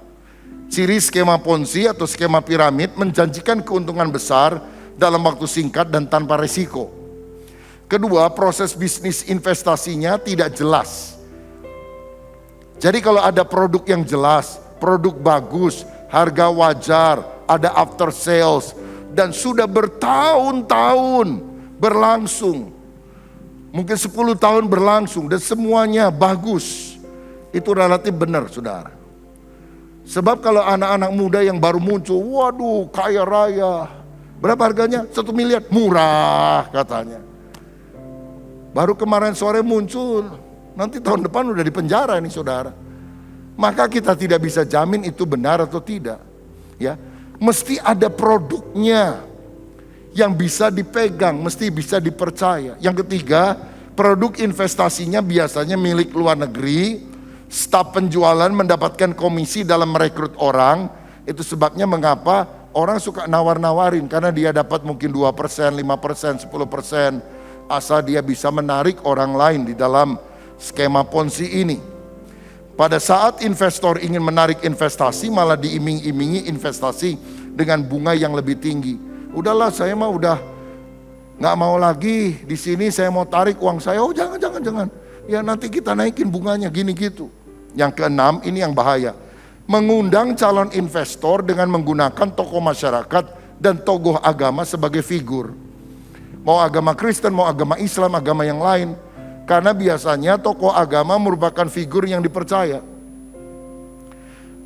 ciri skema Ponzi atau skema piramid menjanjikan keuntungan besar dalam waktu singkat dan tanpa resiko. Kedua, proses bisnis investasinya tidak jelas. Jadi kalau ada produk yang jelas, produk bagus, harga wajar, ada after sales, dan sudah bertahun-tahun berlangsung, mungkin 10 tahun berlangsung, dan semuanya bagus, itu relatif benar, saudara. Sebab kalau anak-anak muda yang baru muncul, waduh kaya raya, berapa harganya? 1 miliar, murah katanya. Baru kemarin sore muncul, nanti tahun depan udah di penjara nih saudara. Maka kita tidak bisa jamin itu benar atau tidak. Ya, mesti ada produknya yang bisa dipegang, mesti bisa dipercaya. Yang ketiga, produk investasinya biasanya milik luar negeri. Staf penjualan mendapatkan komisi dalam merekrut orang. Itu sebabnya mengapa orang suka nawar-nawarin, karena dia dapat mungkin 2%, 5%, 10%, asal dia bisa menarik orang lain di dalam skema Ponzi ini. Pada saat investor ingin menarik investasi, malah diiming-imingi investasi dengan bunga yang lebih tinggi. Udahlah, saya mah udah nggak mau lagi di sini, saya mau tarik uang saya. Oh jangan. Ya nanti kita naikin bunganya gini gitu. Yang keenam, ini yang bahaya. Mengundang calon investor dengan menggunakan tokoh masyarakat dan tokoh agama sebagai figur. Mau agama Kristen, mau agama Islam, agama yang lain. Karena biasanya tokoh agama merupakan figur yang dipercaya.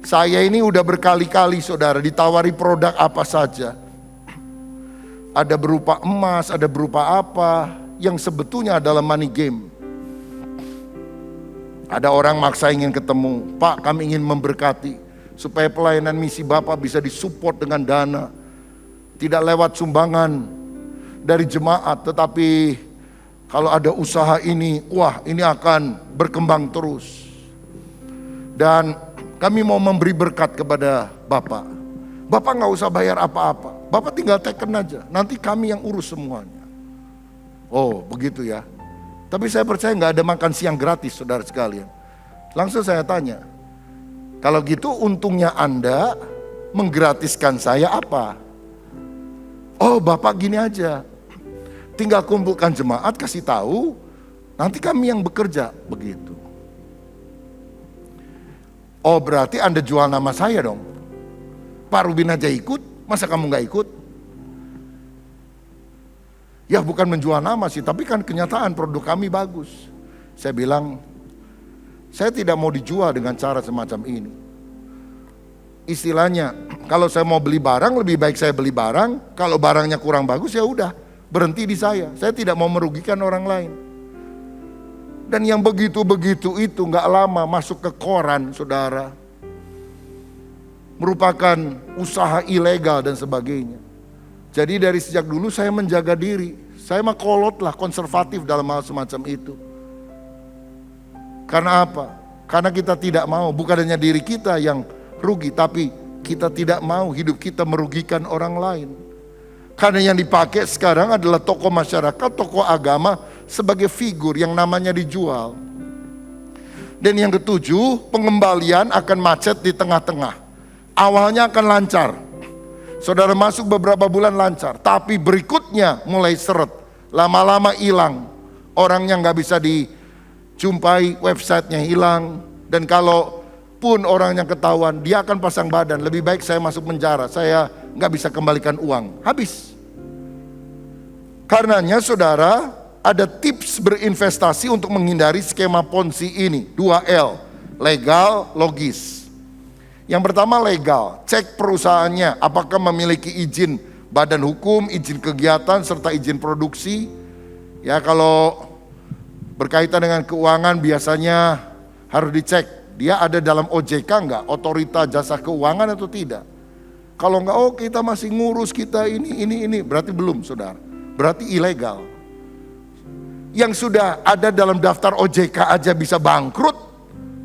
Saya ini udah berkali-kali saudara ditawari produk apa saja. Ada berupa emas, ada berupa apa, yang sebetulnya adalah money game. Ada orang maksa ingin ketemu, Pak kami ingin memberkati, supaya pelayanan misi Bapak bisa disupport dengan dana. Tidak lewat sumbangan dari jemaat, tetapi kalau ada usaha ini, wah ini akan berkembang terus. Dan kami mau memberi berkat kepada Bapak. Bapak gak usah bayar apa-apa. Bapak tinggal teken aja. Nanti kami yang urus semuanya. Oh begitu ya. Tapi saya percaya gak ada makan siang gratis saudara sekalian. Langsung saya tanya. Kalau gitu untungnya Anda menggratiskan saya apa? Oh Bapak gini aja. Tinggal kumpulkan jemaat, kasih tahu, nanti kami yang bekerja, begitu. Oh berarti Anda jual nama saya dong. Pak Rubin aja ikut, masa kamu gak ikut? Ya bukan menjual nama sih, tapi kan kenyataan produk kami bagus. Saya bilang, saya tidak mau dijual dengan cara semacam ini. Istilahnya, kalau saya mau beli barang, lebih baik saya beli barang. Kalau barangnya kurang bagus ya udah, berhenti di saya. Saya tidak mau merugikan orang lain. Dan yang begitu-begitu itu gak lama masuk ke koran saudara. Merupakan usaha ilegal dan sebagainya. Jadi dari sejak dulu saya menjaga diri. Saya mah kolot lah, konservatif dalam hal semacam itu. Karena apa? Karena kita tidak mau, bukan hanya diri kita yang rugi, tapi kita tidak mau hidup kita merugikan orang lain. Karena yang dipakai sekarang adalah tokoh masyarakat, tokoh agama sebagai figur yang namanya dijual. Dan yang ketujuh, pengembalian akan macet di tengah-tengah. Awalnya akan lancar. Saudara masuk beberapa bulan lancar, tapi berikutnya mulai seret. Lama-lama hilang. Orangnya gak bisa dijumpai, websitenya hilang. Dan kalau pun orangnya ketahuan, dia akan pasang badan. Lebih baik saya masuk penjara, saya gak bisa kembalikan uang. Habis. Karenanya saudara, ada tips berinvestasi untuk menghindari skema Ponzi ini. 2L, legal, logis. Yang pertama legal, cek perusahaannya apakah memiliki izin badan hukum, izin kegiatan, serta izin produksi. Ya kalau berkaitan dengan keuangan biasanya harus dicek. Dia ada dalam OJK enggak, otorita jasa keuangan atau tidak. Kalau enggak, oh kita masih ngurus kita ini, berarti belum saudara. Berarti ilegal. Yang sudah ada dalam daftar OJK aja bisa bangkrut,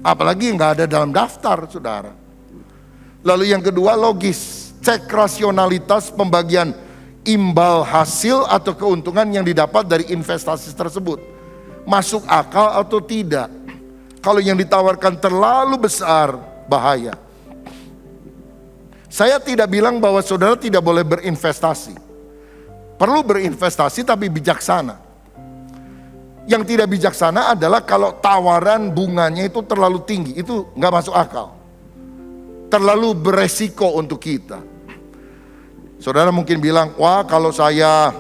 apalagi enggak ada dalam daftar saudara. Lalu yang kedua logis, cek rasionalitas pembagian imbal hasil atau keuntungan yang didapat dari investasi tersebut. Masuk akal atau tidak? Kalau yang ditawarkan terlalu besar, bahaya. Saya tidak bilang bahwa saudara tidak boleh berinvestasi. Perlu berinvestasi tapi bijaksana. Yang tidak bijaksana adalah kalau tawaran bunganya itu terlalu tinggi, itu nggak masuk akal. Terlalu beresiko untuk kita. Saudara mungkin bilang, wah kalau saya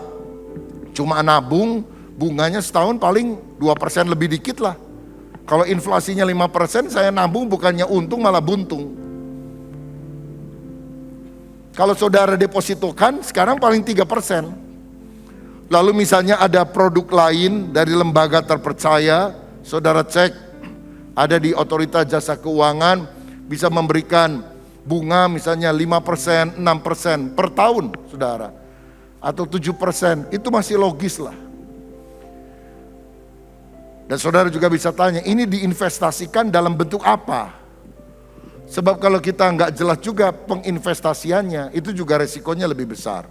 cuma nabung, bunganya setahun paling 2% lebih dikit lah. Kalau inflasinya 5%, saya nabung bukannya untung malah buntung. Kalau saudara depositokan, sekarang paling 3%. Lalu misalnya ada produk lain dari lembaga terpercaya, saudara cek, ada di Otoritas Jasa Keuangan, bisa memberikan bunga misalnya 5%, 6% per tahun, saudara. Atau 7%, itu masih logis lah. Dan saudara juga bisa tanya, ini diinvestasikan dalam bentuk apa? Sebab kalau kita nggak jelas juga penginvestasiannya, itu juga resikonya lebih besar.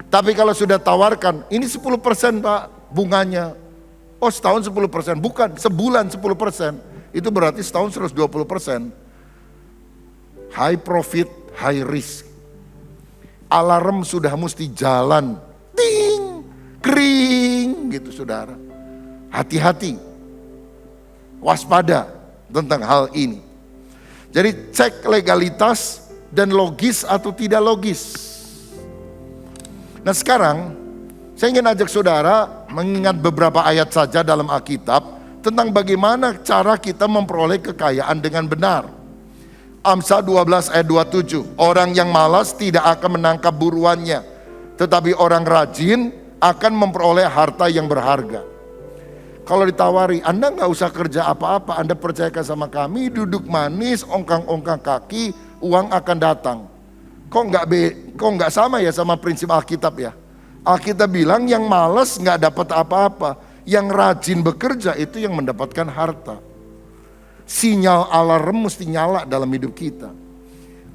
Tapi kalau sudah tawarkan, ini 10% Pak bunganya. Oh setahun 10%, bukan sebulan 10%. Itu berarti setahun 120%. High profit, high risk. Alarm sudah mesti jalan. Ting, kering gitu saudara. Hati-hati. Waspada tentang hal ini. Jadi cek legalitas dan logis atau tidak logis. Nah sekarang saya ingin ajak saudara mengingat beberapa ayat saja dalam Alkitab tentang bagaimana cara kita memperoleh kekayaan dengan benar. Amsal 12 ayat 27, orang yang malas tidak akan menangkap buruannya, tetapi orang rajin akan memperoleh harta yang berharga. Kalau ditawari, Anda nggak usah kerja apa-apa, Anda percayakan sama kami, duduk manis, ongkang-ongkang kaki, uang akan datang. Kok nggak sama ya sama prinsip Alkitab ya? Alkitab bilang yang malas nggak dapat apa-apa, yang rajin bekerja itu yang mendapatkan harta. Sinyal alarm mesti nyala dalam hidup kita.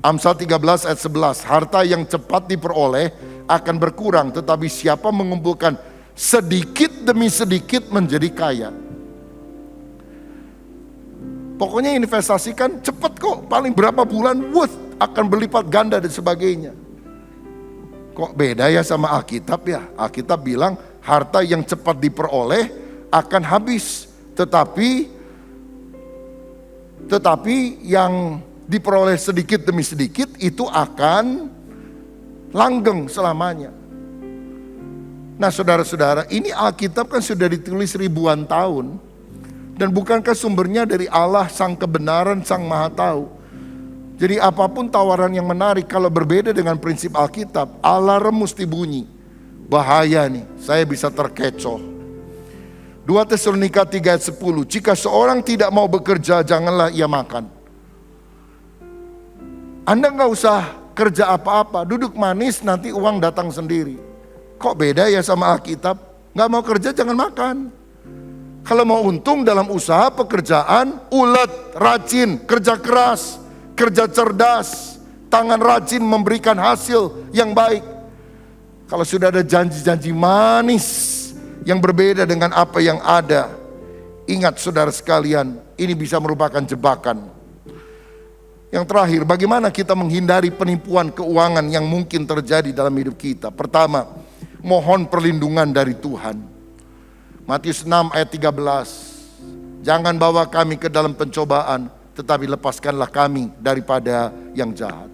Amsal 13 ayat 11, harta yang cepat diperoleh akan berkurang, tetapi siapa mengumpulkan sedikit demi sedikit menjadi kaya. Pokoknya investasikan cepat kok, paling berapa bulan, akan berlipat ganda dan sebagainya. Kok beda ya sama Alkitab ya? Alkitab bilang harta yang cepat diperoleh akan habis, tetapi yang diperoleh sedikit demi sedikit itu akan langgeng selamanya. Nah saudara-saudara, ini Alkitab kan sudah ditulis ribuan tahun. Dan bukankah sumbernya dari Allah sang kebenaran, sang maha tahu. Jadi apapun tawaran yang menarik, kalau berbeda dengan prinsip Alkitab, alarm mesti bunyi. Bahaya nih, saya bisa terkecoh. 2 Tesalonika 3 ayat 10, jika seorang tidak mau bekerja, janganlah ia makan. Anda gak usah kerja apa-apa, duduk manis nanti uang datang sendiri. Kok beda ya sama Alkitab? Gak mau kerja jangan makan. Kalau mau untung dalam usaha pekerjaan, ulet, rajin, kerja keras, kerja cerdas, tangan rajin memberikan hasil yang baik. Kalau sudah ada janji-janji manis yang berbeda dengan apa yang ada, ingat saudara sekalian, ini bisa merupakan jebakan. Yang terakhir, bagaimana kita menghindari penipuan keuangan yang mungkin terjadi dalam hidup kita? Pertama, mohon perlindungan dari Tuhan. Matius 6 ayat 13. Jangan bawa kami ke dalam pencobaan, tetapi lepaskanlah kami daripada yang jahat.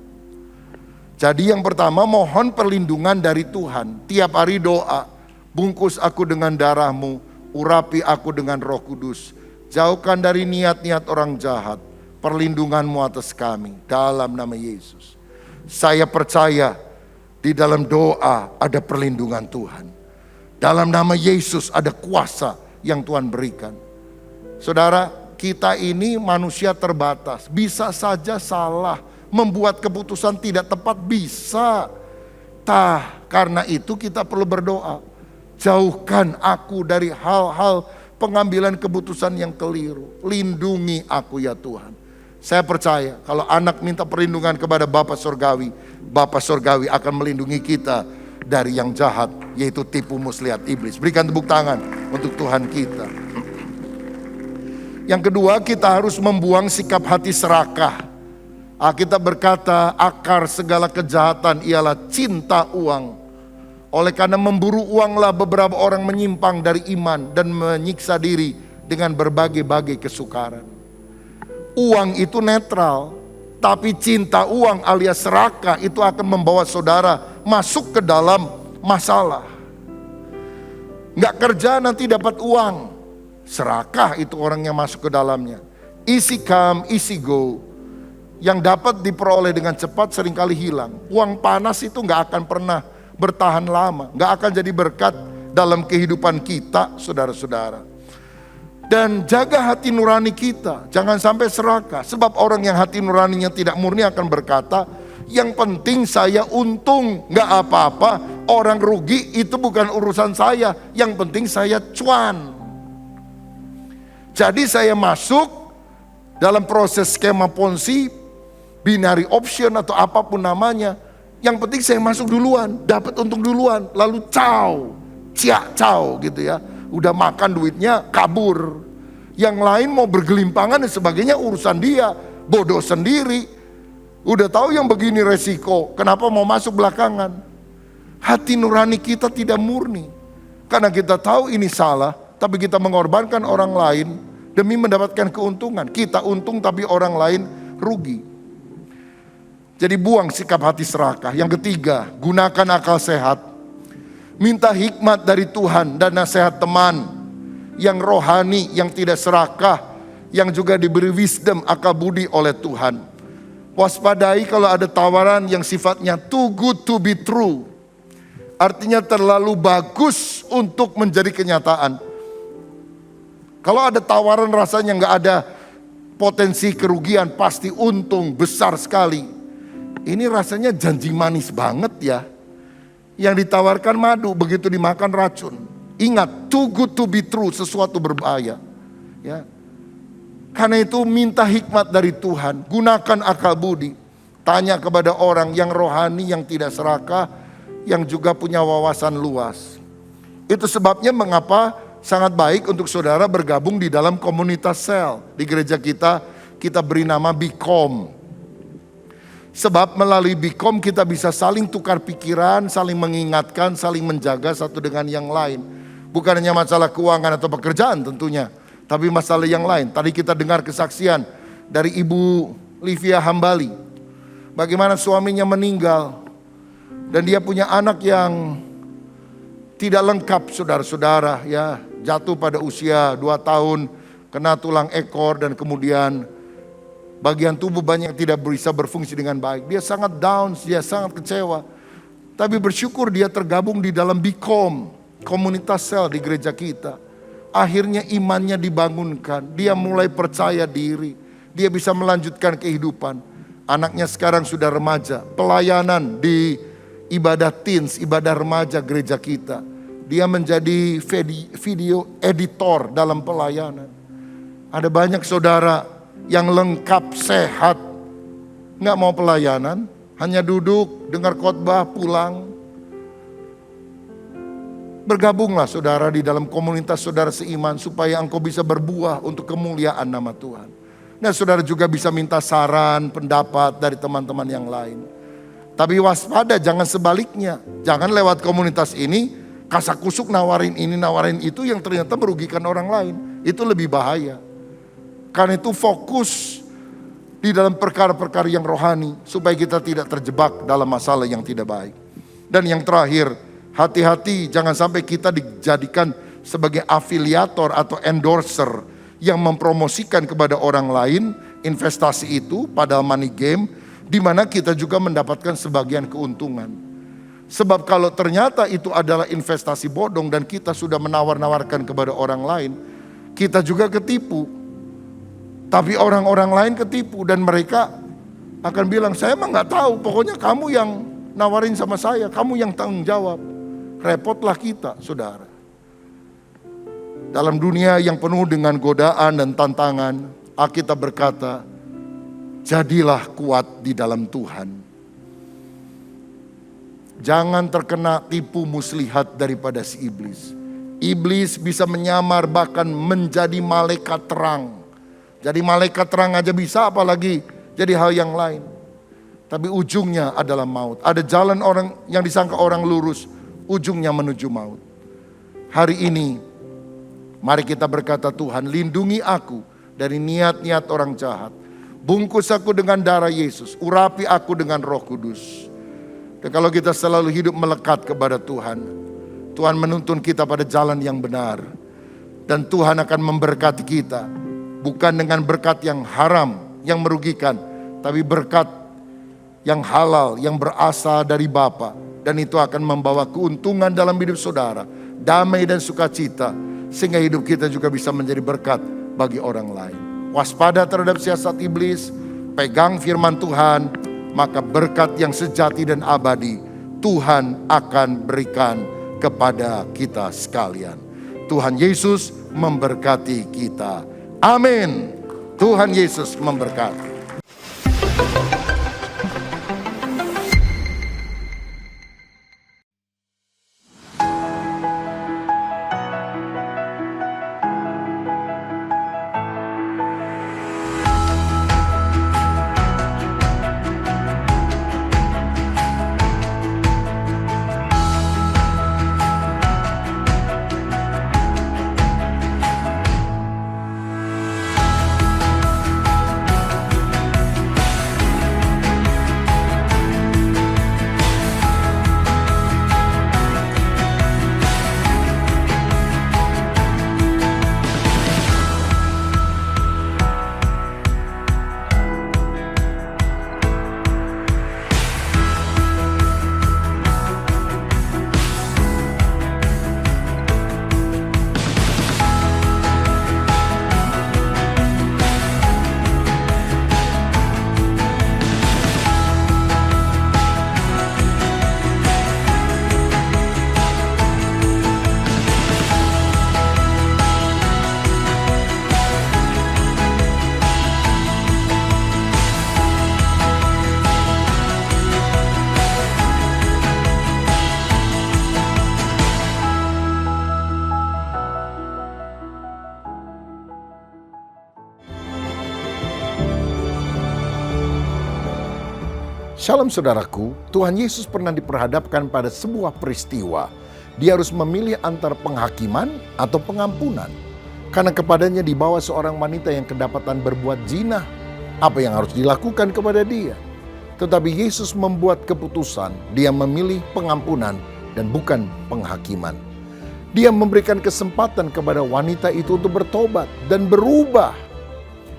Jadi yang pertama, mohon perlindungan dari Tuhan. Tiap hari doa, bungkus aku dengan darah-Mu, urapi aku dengan Roh Kudus. Jauhkan dari niat-niat orang jahat, perlindungan-Mu atas kami dalam nama Yesus. Saya percaya di dalam doa ada perlindungan Tuhan. Dalam nama Yesus ada kuasa yang Tuhan berikan. Saudara, kita ini manusia terbatas. Bisa saja salah, membuat keputusan tidak tepat, bisa. Karena itu kita perlu berdoa. Jauhkan aku dari hal-hal pengambilan keputusan yang keliru. Lindungi aku ya Tuhan. Saya percaya kalau anak minta perlindungan kepada Bapa Surgawi, Bapa Surgawi akan melindungi kita dari yang jahat, yaitu tipu muslihat iblis. Berikan tepuk tangan untuk Tuhan kita. Yang kedua, kita harus membuang sikap hati serakah. Alkitab berkata, akar segala kejahatan ialah cinta uang. Oleh karena memburu uanglah beberapa orang menyimpang dari iman dan menyiksa diri dengan berbagai-bagai kesukaran. Uang itu netral, tapi cinta uang alias serakah itu akan membawa saudara masuk ke dalam masalah. Nggak kerja nanti dapat uang. Serakah itu orang yang masuk ke dalamnya. Easy come, easy go. Yang dapat diperoleh dengan cepat seringkali hilang. Uang panas itu nggak akan pernah bertahan lama. Nggak akan jadi berkat dalam kehidupan kita, saudara-saudara. Dan jaga hati nurani kita. Jangan sampai serakah. Sebab orang yang hati nuraninya tidak murni akan berkata, yang penting saya untung, nggak apa-apa. Orang rugi itu bukan urusan saya. Yang penting saya cuan. Jadi saya masuk dalam proses skema Ponzi, binary option atau apapun namanya. Yang penting saya masuk duluan, dapat untung duluan, lalu ciao gitu ya. Udah makan duitnya kabur. Yang lain mau bergelimpangan dan sebagainya urusan dia, bodoh sendiri. Udah tahu yang begini resiko, kenapa mau masuk belakangan? Hati nurani kita tidak murni. Karena kita tahu ini salah, tapi kita mengorbankan orang lain demi mendapatkan keuntungan. Kita untung tapi orang lain rugi. Jadi buang sikap hati serakah. Yang ketiga, gunakan akal sehat. Minta hikmat dari Tuhan dan nasihat teman yang rohani, yang tidak serakah, yang juga diberi wisdom, akal budi oleh Tuhan. Waspadai kalau ada tawaran yang sifatnya too good to be true. Artinya terlalu bagus untuk menjadi kenyataan. Kalau ada tawaran rasanya nggak ada potensi kerugian, pasti untung besar sekali. Ini rasanya janji manis banget ya. Yang ditawarkan madu, begitu dimakan racun. Ingat, too good to be true, sesuatu berbahaya. Ya. Karena itu minta hikmat dari Tuhan, gunakan akal budi. Tanya kepada orang yang rohani, yang tidak serakah, yang juga punya wawasan luas. Itu sebabnya mengapa sangat baik untuk saudara bergabung di dalam komunitas sel. Di gereja kita beri nama Bikom. Sebab melalui Bikom kita bisa saling tukar pikiran, saling mengingatkan, saling menjaga satu dengan yang lain. Bukan hanya masalah keuangan atau pekerjaan tentunya, tapi masalah yang lain. Tadi kita dengar kesaksian dari Ibu Livia Hambali. Bagaimana suaminya meninggal dan dia punya anak yang tidak lengkap, saudara-saudara, ya, jatuh pada usia 2 tahun, kena tulang ekor dan kemudian bagian tubuh banyak yang tidak bisa berfungsi dengan baik. Dia sangat down, dia sangat kecewa. Tapi bersyukur dia tergabung di dalam Bikom, komunitas sel di gereja kita. Akhirnya imannya dibangunkan, dia mulai percaya diri, dia bisa melanjutkan kehidupan. Anaknya sekarang sudah remaja, pelayanan di ibadah teens, ibadah remaja gereja kita. Dia menjadi video editor dalam pelayanan. Ada banyak saudara yang lengkap, sehat, nggak mau pelayanan, hanya duduk, dengar khotbah, pulang. Bergabunglah saudara di dalam komunitas saudara seiman supaya engkau bisa berbuah untuk kemuliaan nama Tuhan. Nah, saudara juga bisa minta saran, pendapat dari teman-teman yang lain. Tapi waspada, jangan sebaliknya. Jangan lewat komunitas ini kasak-kusuk nawarin ini, nawarin itu yang ternyata merugikan orang lain. Itu lebih bahaya. Karena itu fokus di dalam perkara-perkara yang rohani supaya kita tidak terjebak dalam masalah yang tidak baik. Dan yang terakhir, hati-hati jangan sampai kita dijadikan sebagai afiliator atau endorser yang mempromosikan kepada orang lain investasi itu, padahal money game, di mana kita juga mendapatkan sebagian keuntungan. Sebab kalau ternyata itu adalah investasi bodong dan kita sudah menawar-nawarkan kepada orang lain, kita juga ketipu. Tapi orang-orang lain ketipu dan mereka akan bilang, saya mah nggak tahu, pokoknya kamu yang nawarin sama saya, kamu yang tanggung jawab. Repotlah kita, saudara. Dalam dunia yang penuh dengan godaan dan tantangan, Alkitab berkata, Jadilah kuat di dalam Tuhan. Jangan terkena tipu muslihat daripada si iblis. Iblis bisa menyamar bahkan menjadi malaikat terang. Jadi malaikat terang aja bisa, apalagi jadi hal yang lain. Tapi ujungnya adalah maut. Ada jalan orang yang disangka orang lurus, ujungnya menuju maut. Hari ini mari kita berkata, Tuhan lindungi aku dari niat-niat orang jahat. Bungkus aku dengan darah Yesus, urapi aku dengan Roh Kudus. Dan kalau kita selalu hidup melekat kepada Tuhan, Tuhan menuntun kita pada jalan yang benar. Dan Tuhan akan memberkati kita, bukan dengan berkat yang haram, yang merugikan, tapi berkat yang halal, yang berasal dari Bapa. Dan itu akan membawa keuntungan dalam hidup saudara, damai dan sukacita, sehingga hidup kita juga bisa menjadi berkat bagi orang lain. Waspada terhadap siasat iblis, pegang firman Tuhan, maka berkat yang sejati dan abadi Tuhan akan berikan kepada kita sekalian. Tuhan Yesus memberkati kita. Amin. Tuhan Yesus memberkati. Shalom saudaraku, Tuhan Yesus pernah diperhadapkan pada sebuah peristiwa. Dia harus memilih antara penghakiman atau pengampunan. Karena kepadanya dibawa seorang wanita yang kedapatan berbuat zina. Apa yang harus dilakukan kepada dia? Tetapi Yesus membuat keputusan, dia memilih pengampunan dan bukan penghakiman. Dia memberikan kesempatan kepada wanita itu untuk bertobat dan berubah.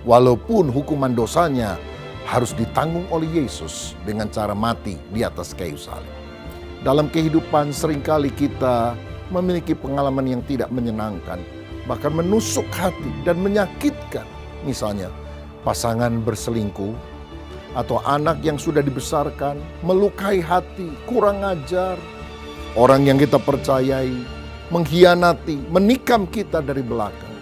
Walaupun hukuman dosanya harus ditanggung oleh Yesus dengan cara mati di atas kayu salib. Dalam kehidupan seringkali kita memiliki pengalaman yang tidak menyenangkan, bahkan menusuk hati dan menyakitkan. Misalnya pasangan berselingkuh, atau anak yang sudah dibesarkan melukai hati, kurang ajar. Orang yang kita percayai mengkhianati, menikam kita dari belakang.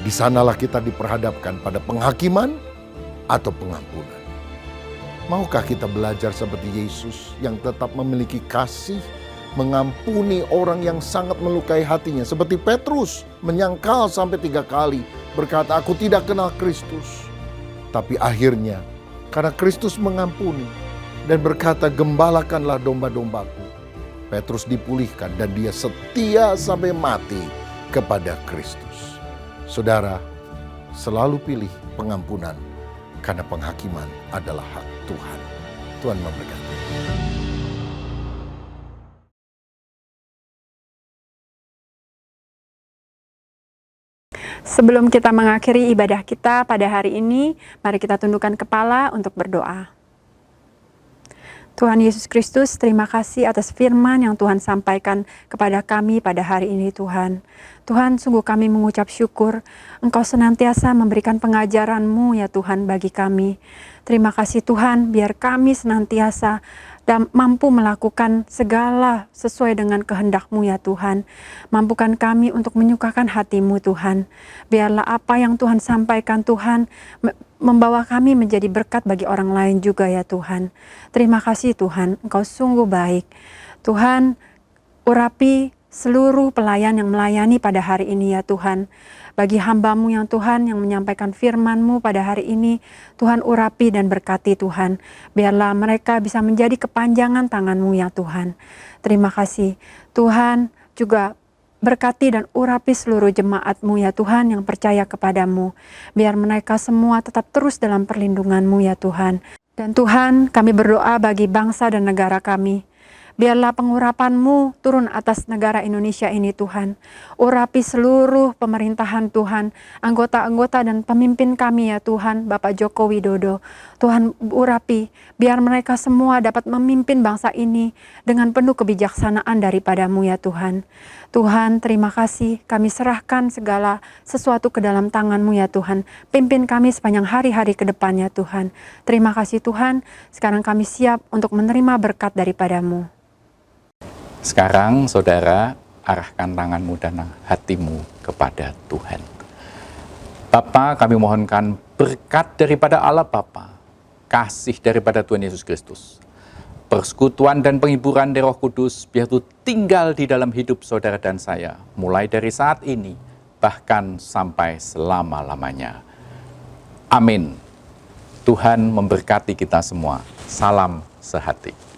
Di sanalah kita diperhadapkan pada penghakiman atau pengampunan. Maukah kita belajar seperti Yesus yang tetap memiliki kasih, mengampuni orang yang sangat melukai hatinya. Seperti Petrus menyangkal sampai 3 kali, berkata, aku tidak kenal Kristus. Tapi akhirnya karena Kristus mengampuni dan berkata, gembalakanlah domba-dombaku, Petrus dipulihkan dan dia setia sampai mati kepada Kristus. Saudara, selalu pilih pengampunan, karena penghakiman adalah hak Tuhan. Tuhan memberkati. Sebelum kita mengakhiri ibadah kita pada hari ini, mari kita tundukkan kepala untuk berdoa. Tuhan Yesus Kristus, terima kasih atas firman yang Tuhan sampaikan kepada kami pada hari ini Tuhan. Tuhan, sungguh kami mengucap syukur Engkau senantiasa memberikan pengajaran-Mu ya Tuhan bagi kami. Terima kasih Tuhan, biar kami senantiasa dan mampu melakukan segala sesuai dengan kehendak-Mu ya Tuhan. Mampukan kami untuk menyukakan hati-Mu Tuhan. Biarlah apa yang Tuhan sampaikan Tuhan membawa kami menjadi berkat bagi orang lain juga ya Tuhan. Terima kasih Tuhan, Engkau sungguh baik. Tuhan, urapi seluruh pelayan yang melayani pada hari ini ya Tuhan. Bagi hamba-Mu yang Tuhan yang menyampaikan firman-Mu pada hari ini, Tuhan urapi dan berkati Tuhan. Biarlah mereka bisa menjadi kepanjangan tangan-Mu ya Tuhan. Terima kasih. Tuhan juga berkati dan urapi seluruh jemaat-Mu ya Tuhan yang percaya kepadamu. Biar mereka semua tetap terus dalam perlindungan-Mu ya Tuhan. Dan Tuhan, kami berdoa bagi bangsa dan negara kami. Biarlah pengurapan-Mu turun atas negara Indonesia ini Tuhan. Urapi seluruh pemerintahan Tuhan, anggota-anggota dan pemimpin kami ya Tuhan, Bapak Joko Widodo. Tuhan urapi, biar mereka semua dapat memimpin bangsa ini dengan penuh kebijaksanaan daripada-Mu ya Tuhan. Tuhan, terima kasih, kami serahkan segala sesuatu ke dalam tangan-Mu ya Tuhan. Pimpin kami sepanjang hari-hari ke depan ya Tuhan. Terima kasih Tuhan, sekarang kami siap untuk menerima berkat daripada-Mu. Sekarang saudara, arahkan tanganmu dan hatimu kepada Tuhan. Bapa, kami mohonkan berkat daripada Allah Bapa, kasih daripada Tuhan Yesus Kristus, persekutuan dan penghiburan dari Roh Kudus, biar itu tinggal di dalam hidup saudara dan saya, mulai dari saat ini, bahkan sampai selama-lamanya. Amin. Tuhan memberkati kita semua. Salam sehati.